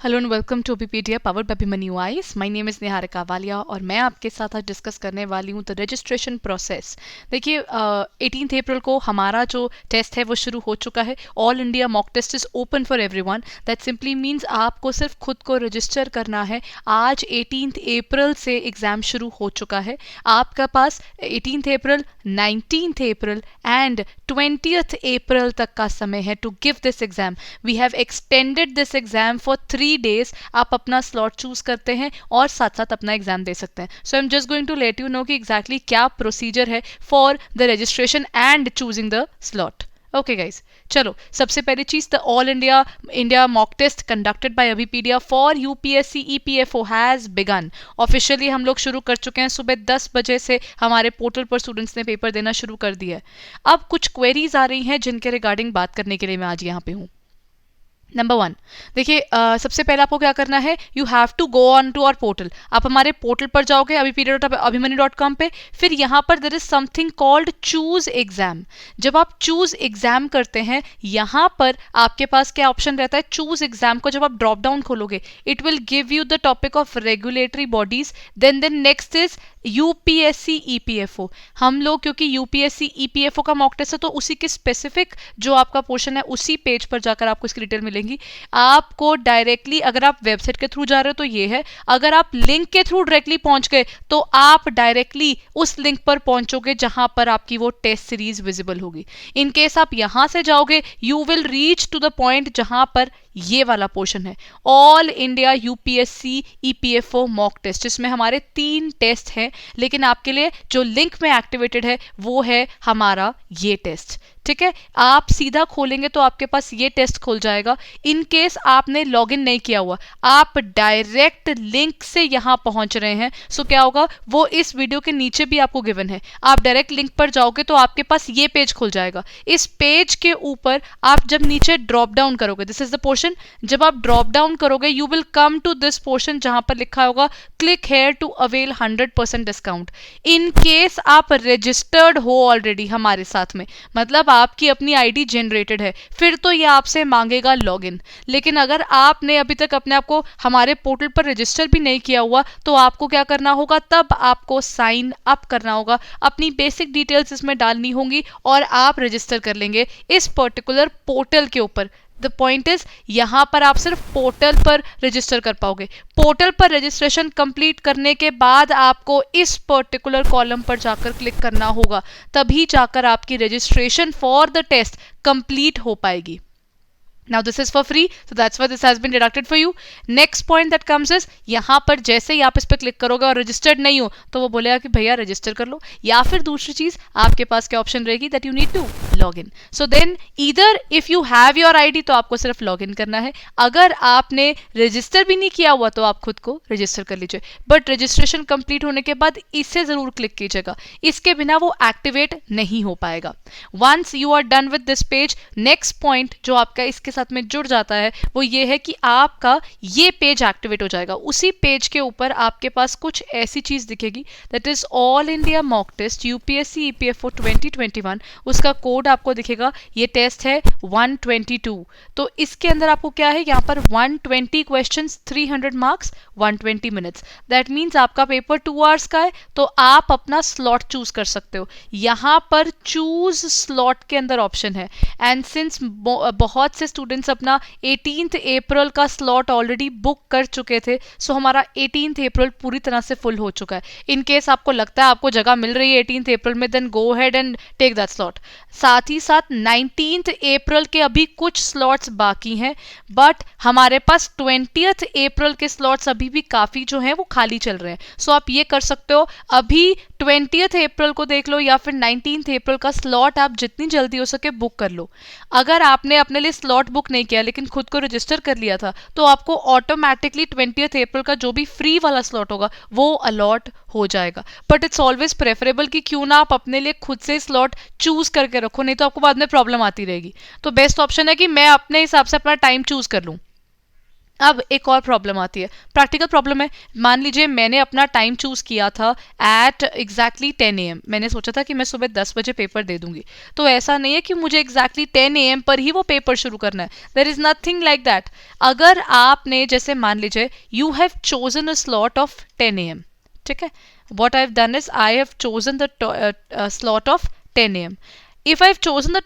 Hello and welcome to Abhipedia powered by Abhimanyu IAS. My name is Niharika Walia और मैं आपके साथ आज डिस्कस करने वाली हूँ द रजिस्ट्रेशन प्रोसेस। देखिए 18 अप्रैल को हमारा जो टेस्ट है वो शुरू हो चुका है। All India mock test is open for everyone. That simply means आपको सिर्फ खुद को रजिस्टर करना है। आज 18 अप्रैल से एग्ज़ाम शुरू हो चुका है। आपका पास 18 अप्रैल, 19 अप्रैल एंड 20 अप्रैल तक का समय है to give this exam. We have extended this exam for 3 days। आप अपना स्लॉट चूज करते हैं और साथ साथ अपना एग्जाम दे सकते हैं। So I am just going to let you know कि एग्जैक्टली क्या प्रोसीजर है for the registration and choosing the slot. Okay guys, चलो सबसे पहली चीज, the all India mock test conducted by Abhipedia for UPSC EPFO has begun. Officially हम लोग शुरू कर चुके हैं। सुबह 10 बजे से हमारे पोर्टल पर स्टूडेंट्स ने पेपर देना शुरू कर दिया है। अब कुछ क्वेरीज आ रही हैं जिनके रिगार्डिंग बात करने के लिए मैं आज यहाँ पे हूँ। नंबर 1, देखिए सबसे पहले आपको क्या करना है, you have to go on to our portal. आप हमारे पोर्टल पर जाओगे abhimanyu.com पे। फिर यहाँ पर there is something called choose exam. जब आप चूज एग्जाम करते हैं, यहाँ पर आपके पास क्या ऑप्शन रहता है, चूज एग्जाम को जब आप ड्रॉप डाउन खोलोगे, it will give you the topic of regulatory bodies. Then next is UPSC EPFO. हम लोग क्योंकि यूपीएससी ईपीएफओ का मॉक टेस्ट है तो उसी के स्पेसिफिक जो आपका पोर्शन है उसी पेज पर जाकर आपको इसकी डिटेल मिलेगी। आपको डायरेक्टली, अगर आप वेबसाइट के थ्रू जा रहे हो तो ये है, अगर आप लिंक के थ्रू डायरेक्टली पहुंच गए तो आप डायरेक्टली उस लिंक पर पहुंचोगे जहां पर आपकी वो टेस्ट सीरीज विजिबल होगी। इन केस आप यहां से जाओगे, you will reach to the point जहां पर ये वाला पोर्शन है, all India UPSC EPFO mock test, जिसमें हमारे 3 टेस्ट हैं। लेकिन आपके लिए जो लिंक में एक्टिवेटेड है वो है हमारा ये टेस्ट। ठीक है, आप सीधा खोलेंगे तो आपके पास ये टेस्ट खुल जाएगा। इन केस आपने लॉगिन नहीं किया हुआ, आप डायरेक्ट लिंक से यहां पहुंच रहे हैं, सो क्या होगा, वो इस वीडियो के नीचे भी आपको गिवन है। आप डायरेक्ट लिंक पर जाओगे तो आपके पास ये पेज खुल जाएगा। इस पेज के ऊपर आप जब नीचे ड्रॉप डाउन करोगे, दिस इज द पोर्शन, जब आप ड्रॉप डाउन करोगे you will come to this portion जहां पर लिखा होगा click here to avail 100% discount. In case आप रजिस्टर्ड हो ऑलरेडी हमारे साथ में, मतलब आपकी अपनी आईडी जनरेटेड है, फिर तो ये आपसे मांगेगा लॉगिन। लेकिन अगर आपने अभी तक अपने आप को हमारे पोर्टल पर रजिस्टर भी नहीं किया हुआ तो आपको क्या करना होगा, तब आपको साइन अप करना होगा, अपनी बेसिक डिटेल्स इसमें डालनी होंगी और आप रजिस्टर कर लेंगे इस पर्टिकुलर पोर्टल के ऊपर। द पॉइंट इज, यहां पर आप सिर्फ पोर्टल पर रजिस्टर कर पाओगे। पोर्टल पर रजिस्ट्रेशन कंप्लीट करने के बाद आपको इस पर्टिकुलर कॉलम पर जाकर क्लिक करना होगा, तभी जाकर आपकी registration for the test complete हो पाएगी। Now this is for free, so that's why this has been deducted for you. Next point that comes is, यहाँ पर जैसे ही आप इस पर क्लिक करोगे और रजिस्टर्ड नहीं हो तो वो बोलेगा कि भैया रजिस्टर कर लो, या फिर दूसरी चीज आपके पास क्या ऑप्शन रहेगी, that you need to log in. So then either if you have your ID तो आपको सिर्फ लॉग इन करना है, अगर आपने रजिस्टर भी नहीं किया हुआ तो आप खुद को रजिस्टर कर लीजिए। बट रजिस्ट्रेशन कंप्लीट होने के बाद इसे जरूर क्लिक कीजिएगा, इसके बिना वो एक्टिवेट नहीं हो पाएगा। Once you are done with this page, next point जो आपका इसके साथ में जुड़ जाता है वो ये है कि आपका ये पेज एक्टिवेट हो जाएगा। उसी पेज के ऊपर आपके पास कुछ ऐसी चीज दिखेगी, that is all India mock test UPSC EPFO 2021। उसका कोड आपको दिखेगा, ये टेस्ट है 122। तो इसके अंदर आपको क्या है, यहाँ पर 120 questions, 300 marks, 120 minutes. That means आपका पेपर 2 आवर्स का है, तो आप अपना स्लॉट चूज कर सकते हो। यहाँ पर चूज स्लॉट के अंदर ऑप्शन है, एंड सिंस बहुत से स्टूडेंट्स अपना 18 अप्रैल का स्लॉट ऑलरेडी बुक कर चुके थे, सो हमारा 18 अप्रैल पूरी तरह से फुल हो चुका है। इन केस आपको लगता है आपको जगह मिल रही है 18 अप्रैल में, then go ahead and take that slot. साथ ही साथ 19 अप्रैल के अभी कुछ स्लॉट्स बाकी हैं, बट हमारे पास 20 अप्रैल के स्लॉट्स अभी भी काफी जो हैं वो खाली चल रहे हैं। सो आप ये कर सकते हो, अभी 20 अप्रैल को देख लो या फिर 19 अप्रैल का स्लॉट आप जितनी जल्दी हो सके बुक कर लो। अगर आपने अपने लिए स्लॉट बुक नहीं किया लेकिन खुद को रजिस्टर कर लिया था तो आपको ऑटोमेटिकली 20 अप्रैल का जो भी फ्री वाला स्लॉट होगा वो अलॉट हो जाएगा। बट इट्स ऑलवेज प्रेफरेबल कि क्यों ना आप अपने लिए खुद से स्लॉट चूज करके रखो, नहीं तो आपको बाद में प्रॉब्लम आती रहेगी। तो बेस्ट ऑप्शन है कि मैं अपने हिसाब से अपना टाइम चूज कर लूं। अब एक और प्रॉब्लम आती है, प्रैक्टिकल प्रॉब्लम है। मान लीजिए मैंने अपना टाइम चूज किया था एट एग्जैक्टली 10 AM। मैंने सोचा था कि मैं सुबह 10 बजे पेपर दे दूंगी। तो ऐसा नहीं है कि मुझे एग्जैक्टली 10 AM पर ही वो पेपर शुरू करना है। There is nothing like that. अगर आपने जैसे मान लीजिए you have chosen a slot of 10 AM, ठीक है, what I've done is I have chosen the slot of 10 AM. If I've chosen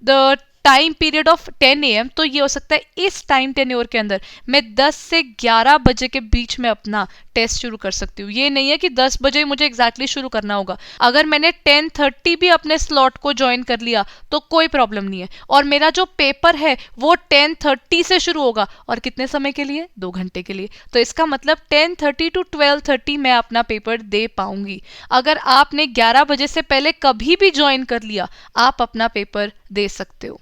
the time period of 10 AM, तो ये हो सकता है इस टाइम टेन्योर के अंदर मैं 10 से 11 बजे के बीच में अपना टेस्ट शुरू कर सकती हूँ। ये नहीं है कि 10 बजे मुझे एग्जैक्टली शुरू करना होगा। अगर मैंने 10:30 भी अपने स्लॉट को ज्वाइन कर लिया तो कोई प्रॉब्लम नहीं है, और मेरा जो पेपर है वो 10:30 से शुरू होगा, और कितने समय के लिए? 2 घंटे के लिए। तो इसका मतलब 10:30 to 12:30 मैं अपना पेपर दे पाऊंगी। अगर आपने 11 बजे से पहले कभी भी ज्वाइन कर लिया, आप अपना पेपर दे सकते हो।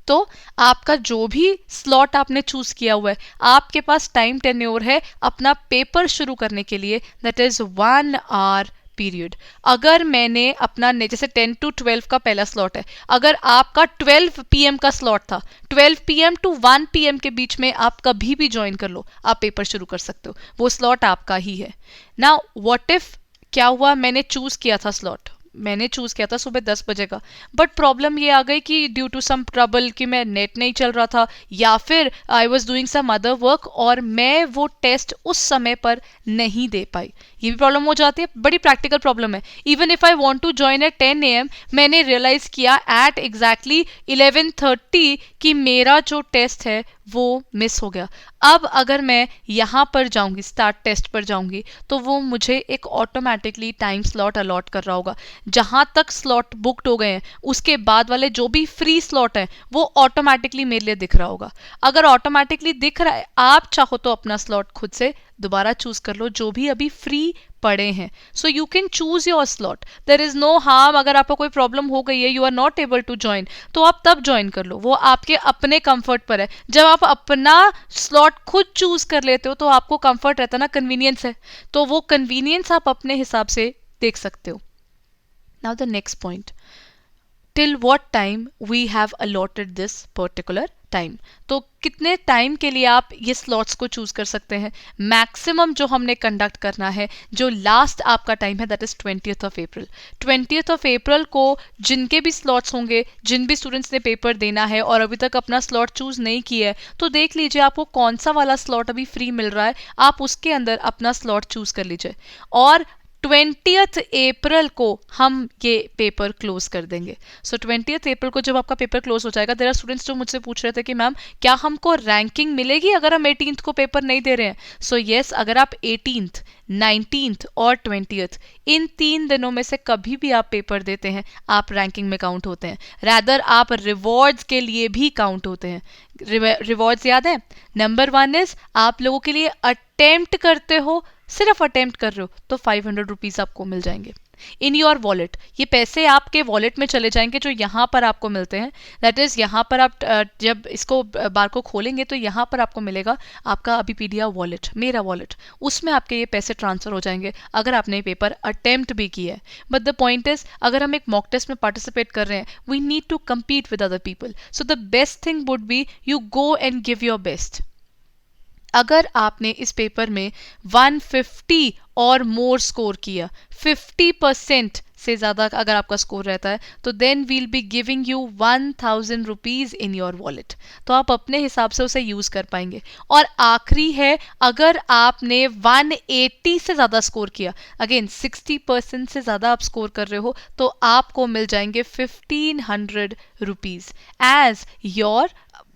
तो आपका जो भी स्लॉट आपने चूज किया हुआ है, आपके पास टाइम टेन्योर है अपना पेपर शुरू करने के लिए, दैट इज 1 आवर पीरियड। अगर मैंने अपना जैसे 10 to 12 का पहला स्लॉट है, अगर आपका 12 PM का स्लॉट था, 12 PM to 1 PM के बीच में आप कभी भी ज्वाइन कर लो, आप पेपर शुरू कर सकते हो, वो स्लॉट आपका ही है। नाउ व्हाट इफ क्या हुआ, मैंने चूज किया था स्लॉट, मैंने चूज किया था सुबह 10 बजे का, बट प्रॉब्लम ये आ गई कि ड्यू टू सम ट्रबल कि मैं नेट नहीं चल रहा था, या फिर I was doing some other work, और मैं वो टेस्ट उस समय पर नहीं दे पाई। ये भी प्रॉब्लम हो जाती है, बड़ी प्रैक्टिकल प्रॉब्लम है। Even if I want to join at 10 AM, मैंने रियलाइज किया एट एग्जैक्टली 11:30 कि मेरा जो टेस्ट है वो मिस हो गया। अब अगर मैं यहाँ पर जाऊंगी, स्टार्ट टेस्ट पर जाऊंगी, तो वो मुझे एक ऑटोमेटिकली टाइम स्लॉट अलॉट कर रहा होगा। जहां तक स्लॉट बुक्ड हो गए हैं उसके बाद वाले जो भी फ्री स्लॉट हैं वो ऑटोमेटिकली मेरे लिए दिख रहा होगा। अगर ऑटोमेटिकली दिख रहा है, आप चाहो तो अपना स्लॉट खुद से दोबारा चूज कर लो जो भी अभी फ्री पड़े हैं। So you can choose your slot, there is no harm. अगर आपको कोई प्रॉब्लम हो गई है, you are not able to join, तो आप तब ज्वाइन कर लो, वो आपके अपने कंफर्ट पर है। जब आप अपना स्लॉट खुद चूज कर लेते हो तो आपको कंफर्ट रहता है ना, कन्वीनियंस है, तो वो कन्वीनियंस आप अपने हिसाब से देख सकते हो। Now the next point, till what time we have allotted this particular time. तो कितने टाइम के लिए आप ये स्लॉट्स को चूज कर सकते हैं? मैक्सिमम जो हमने कंडक्ट करना है, जो लास्ट आपका टाइम है, that is 20th of April। 20th of April को जिनके भी स्लॉट्स होंगे, जिन भी स्टूडेंट्स ने पेपर देना है और अभी तक अपना स्लॉट चूज नहीं किया है, तो देख लीजिए आपको कौन सा वाला स्लॉट अभी फ्री मिल रहा है, आप उसके अंदर अपना स्लॉट चूज कर लीजिए, और 20th April को हम ये पेपर क्लोज कर देंगे। सो 20th April को जब आपका पेपर क्लोज हो जाएगा, देयर आर स्टूडेंट्स जो मुझसे पूछ रहे थे कि मैम क्या हमको रैंकिंग मिलेगी अगर हम 18th को पेपर नहीं दे रहे हैं? सो यस, अगर आप 18th, 19th और 20th इन 3 दिनों में से कभी भी आप पेपर देते हैं, आप रैंकिंग में काउंट होते हैं। रैदर आप रिवॉर्ड्स के लिए भी काउंट होते हैं। रिवॉर्ड्स याद है? नंबर 1 इज आप लोगों के लिए अटेम्प्ट करते हो, सिर्फ अटेम्प्ट कर रहे हो तो 500 रुपीज आपको मिल जाएंगे इन योर वॉलेट। ये पैसे आपके वॉलेट में चले जाएंगे जो यहाँ पर आपको मिलते हैं। दैट इज यहाँ पर आप जब इसको बार को खोलेंगे तो यहाँ पर आपको मिलेगा आपका अबीपीडिया वॉलेट, मेरा वॉलेट, उसमें आपके ये पैसे ट्रांसफर हो जाएंगे अगर आपने पेपर अटेम्प्ट भी किया है। बट द पॉइंट इज, अगर हम एक मॉक टेस्ट में पार्टिसिपेट कर रहे हैं, we need to compete with other people, so the best thing would be you go and give your best. अगर आपने इस पेपर में 150 और मोर स्कोर किया, 50% से ज़्यादा अगर आपका स्कोर रहता है, तो then we'll be giving you 1000 rupees in your wallet. तो आप अपने हिसाब से उसे यूज़ कर पाएंगे। और आखिरी है, अगर आपने 180 से ज़्यादा स्कोर किया, अगेन 60% से ज़्यादा आप स्कोर कर रहे हो, तो आपको मिल जाएंगे 1500 रुपीज़ एज योर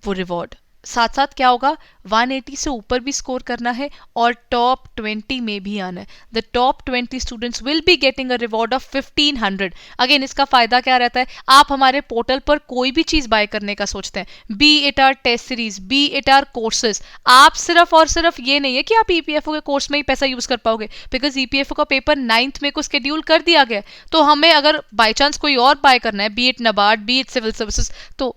वो रिवॉर्ड। साथ साथ क्या होगा, 180 से ऊपर भी स्कोर करना है और टॉप 20 में भी आना है। The top 20 students will be getting a reward of 1500। Again इसका फायदा क्या रहता है, आप हमारे पोर्टल पर कोई भी चीज बाय करने का सोचते हैं, be it our test series, be it our courses, आप सिर्फ और सिर्फ ये नहीं है कि आप ईपीएफओ के कोर्स में ही पैसा यूज कर पाओगे, बिकॉज ईपीएफओ का पेपर 9th में को स्केड्यूल कर दिया गया। तो हमें अगर बाई चांस कोई और बाय करना है, be it NABARD, be it civil services, तो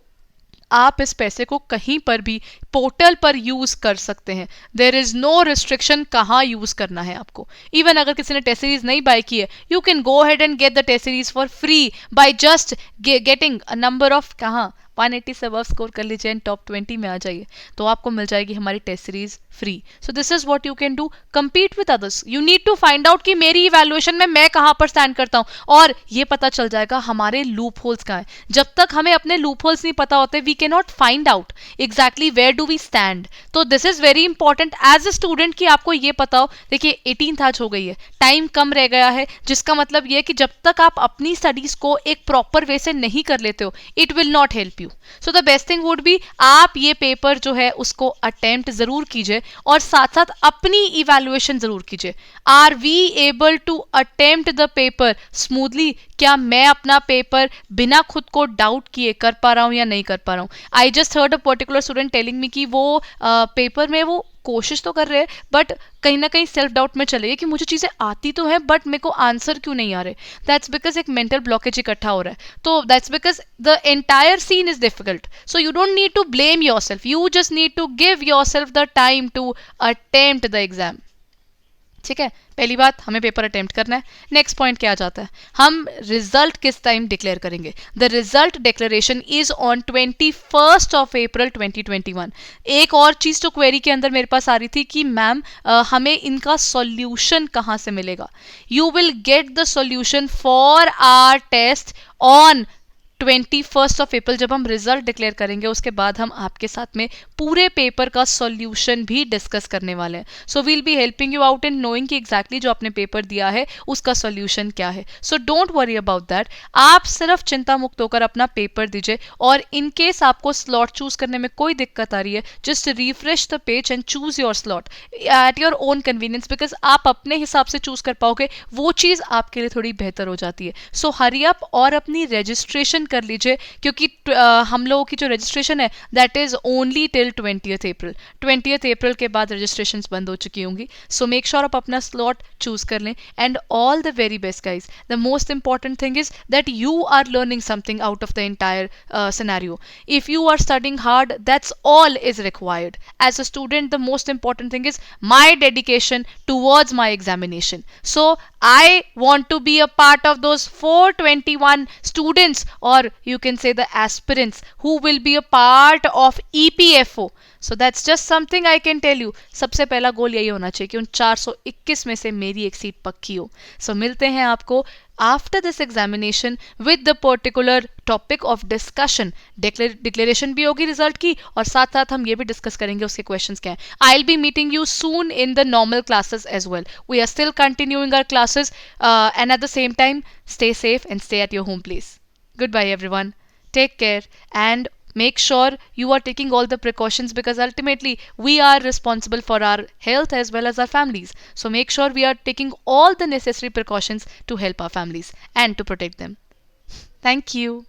आप इस पैसे को कहीं पर भी पोर्टल पर यूज कर सकते हैं। देयर इज नो रिस्ट्रिक्शन कहाँ यूज करना है आपको। इवन अगर किसी ने टेस्ट सीरीज नहीं बाय की है, you can go ahead and get the test series for free by just getting a number of कहाँ 180 से अबव स्कोर कर लीजिए एंड टॉप 20 में आ जाइए, तो आपको मिल जाएगी हमारी test series free. So this is what you can do, compete with others. You need to find out कि मेरी इवैल्यूएशन में मैं कहाँ पर स्टैंड करता हूँ, और ये पता चल जाएगा हमारे लूप होल्स कहाँ हैं. जब तक हमें अपने लूप होल्स नहीं पता होते, we can not find out exactly where do we stand. तो this is very important as a student कि आपको ये पता हो. देखिए 18th आज हो गई है, टाइम कम रह गया है, जिसका मतलब ये है कि जब तक आप अपनी स्टडीज को एक प्रॉपर वे से नहीं कर लेते हो, it will not help you. So the best thing would B, आप ये पेपर जो है उसको अटेम्प्ट जरूर कीजिए और साथ साथ अपनी इवैल्यूएशन जरूर कीजिए. Are we able to attempt the paper smoothly? क्या मैं अपना पेपर बिना खुद को डाउट किए कर पा रहा हूं या नहीं कर पा रहा हूं? I just heard a particular student telling me कि वो पेपर में वो कोशिश तो कर रहे हैं, बट कहीं ना कहीं सेल्फ डाउट में चले गए कि मुझे चीज़ें आती तो है बट मेरे को आंसर क्यों नहीं आ रहे. दैट्स बिकॉज एक मेंटल ब्लॉकेज इकट्ठा हो रहा है. तो that's because the entire scene is difficult. So you don't need to blame yourself, you just need to give yourself the time to attempt the exam. ठीक है, पहली बात हमें पेपर अटेम्प्ट करना है. नेक्स्ट पॉइंट क्या आ जाता है, हम रिजल्ट किस टाइम डिक्लेयर करेंगे. The result declaration is on 21st of April 2021. एक और चीज तो क्वेरी के अंदर मेरे पास आ रही थी कि मैम हमें इनका सॉल्यूशन कहाँ से मिलेगा. You will get the solution for our test on 21st of April. जब हम रिजल्ट डिक्लेयर करेंगे उसके बाद हम आपके साथ में पूरे पेपर का सॉल्यूशन भी डिस्कस करने वाले हैं. So we'll be helping you out in knowing कि एग्जैक्टली जो आपने पेपर दिया है उसका सॉल्यूशन क्या है. So don't worry about that. आप सिर्फ चिंता मुक्त होकर अपना पेपर दीजिए, और इन केस आपको स्लॉट चूज करने में कोई दिक्कत आ रही है, just refresh the page and choose your slot at your own convenience, because आप अपने हिसाब से चूज कर पाओगे, वो चीज आपके लिए थोड़ी बेहतर हो जाती है. सो हरी अप और अपनी रजिस्ट्रेशन कर लीजिए, क्योंकि हम लोगों की जो रजिस्ट्रेशन है that is only till 20th April. 20th April के बाद रजिस्ट्रेशन बंद हो चुकी होंगी. सो मेक श्योर आप अपना स्लॉट चूज कर लें. And all the very best guys. The most important thing is that you are learning something out of the entire scenario. If you are studying hard, that's all is required. As a student, the most important thing is my dedication towards my examination. So I want to be a part of those 421 students, or you can say the aspirants, who will be a part of EPFO. So that's just something I can tell you. सबसे पहला गोल यही होना चाहिए कि उन 421 में से मेरी एक सीट पक्की हो. So मिलते हैं आपको after this examination with the particular topic of discussion. Declaration भी होगी रिजल्ट की, और साथ साथ हम ये भी डिस्कस करेंगे उसके क्वेश्चंस क्या हैं. I'll be meeting you soon in the normal classes as well. We are still continuing our classes, and at the same time, stay safe and stay at your home please. Goodbye everyone. Take care and make sure you are taking all the precautions, because ultimately we are responsible for our health as well as our families. So make sure we are taking all the necessary precautions to help our families and to protect them. Thank you.